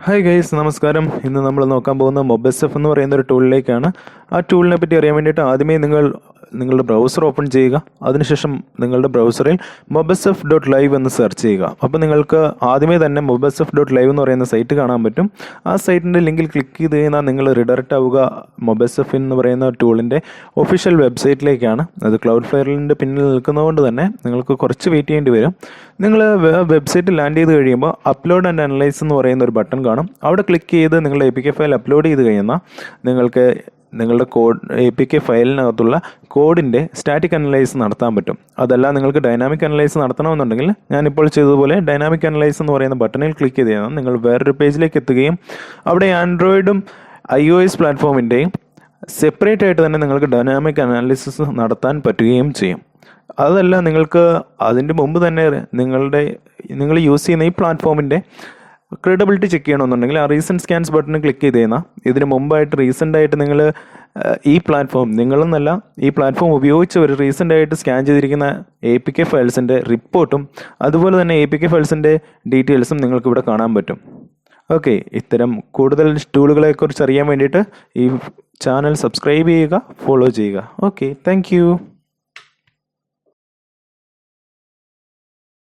Hi guys, നമസ്കാരം. ഇന്ന് നമ്മൾ നോക്കാൻ പോകുന്ന മൊബെസ്എഫ് എന്ന് പറയുന്ന ഒരു ടൂളിലേക്കാണ്. ആ ടൂളിനെ പറ്റി അറിയാൻ വേണ്ടിയിട്ട് ആദ്യമേ നിങ്ങളുടെ ബ്രൗസർ ഓപ്പൺ ചെയ്യുക. അതിനുശേഷം നിങ്ങളുടെ ബ്രൗസറിൽ mobsf.live എന്ന് സെർച്ച് ചെയ്യുക. അപ്പോൾ നിങ്ങൾക്ക് ആദ്യമേ തന്നെ mobsf.live എന്ന് പറയുന്ന സൈറ്റ് കാണാൻ പറ്റും. ആ സൈറ്റിൻ്റെ ലിങ്കിൽ ക്ലിക്ക് ചെയ്ത് കഴിഞ്ഞാൽ നിങ്ങൾ റിഡയറക്റ്റ് ആവുക mobsf എന്ന് പറയുന്ന ടൂളിൻ്റെ ഒഫീഷ്യൽ വെബ്സൈറ്റിലേക്കാണ്. അത് ക്ലൗഡ്ഫ്ലെയറിൻ്റെ പിന്നിൽ നിൽക്കുന്നതുകൊണ്ട് തന്നെ നിങ്ങൾക്ക് കുറച്ച് വെയിറ്റ് ചെയ്യേണ്ടി വരും. നിങ്ങൾ വെബ്സൈറ്റിൽ ലാൻഡ് ചെയ്ത് കഴിയുമ്പോൾ അപ്ലോഡ് ആൻഡ് അനലൈസ് എന്ന് പറയുന്ന ഒരു ബട്ടൺ കാണും. അവിടെ ക്ലിക്ക് ചെയ്ത് നിങ്ങളുടെ APK ഫയൽ അപ്ലോഡ് ചെയ്ത് കഴിഞ്ഞാൽ നിങ്ങൾക്ക് നിങ്ങളുടെ APK ഫയലിനകത്തുള്ള കോഡിൻ്റെ സ്റ്റാറ്റിക് അനലൈസ് നടത്താൻ പറ്റും. അതല്ല നിങ്ങൾക്ക് ഡൈനാമിക് അനലൈസ് നടത്തണമെന്നുണ്ടെങ്കിൽ ഞാനിപ്പോൾ ചെയ്തതുപോലെ ഡൈനാമിക് അനലൈസ് എന്ന് പറയുന്ന ബട്ടണിൽ ക്ലിക്ക് ചെയ്ത് കഴിഞ്ഞാൽ നിങ്ങൾ വേറൊരു പേജിലേക്ക് എത്തുകയും അവിടെ ആൻഡ്രോയിഡും iOS പ്ലാറ്റ്ഫോമിൻ്റെയും സെപ്പറേറ്റ് ആയിട്ട് തന്നെ നിങ്ങൾക്ക് ഡൈനാമിക് അനാലിസിസ് നടത്താൻ പറ്റുകയും ചെയ്യും. അതല്ല നിങ്ങൾക്ക് അതിൻ്റെ മുമ്പ് തന്നെ നിങ്ങൾ യൂസ് ചെയ്യുന്ന ഈ പ്ലാറ്റ്ഫോമിൻ്റെ ക്രെഡിബിലിറ്റി ചെക്ക് ചെയ്യണമെന്നുണ്ടെങ്കിൽ ആ റീസെൻറ്റ് സ്കാൻസ് ബട്ടൺ ക്ലിക്ക് ചെയ്ത് കഴിഞ്ഞാൽ ഇതിന് മുമ്പായിട്ട് റീസെൻ്റായിട്ട് നിങ്ങൾ ഈ പ്ലാറ്റ്ഫോം ഉപയോഗിച്ച് ഒരു റീസെൻ്റായിട്ട് സ്കാൻ ചെയ്തിരിക്കുന്ന APK ഫയൽസിൻ്റെ റിപ്പോർട്ടും അതുപോലെ തന്നെ APK ഫയൽസിൻ്റെ ഡീറ്റെയിൽസും നിങ്ങൾക്ക് ഇവിടെ കാണാൻ പറ്റും. ഓക്കെ, ഇത്തരം കൂടുതൽ ടൂളുകളെക്കുറിച്ച് അറിയാൻ വേണ്ടിയിട്ട് ഈ ചാനൽ സബ്സ്ക്രൈബ് ചെയ്യുക, ഫോളോ ചെയ്യുക. Okay, thank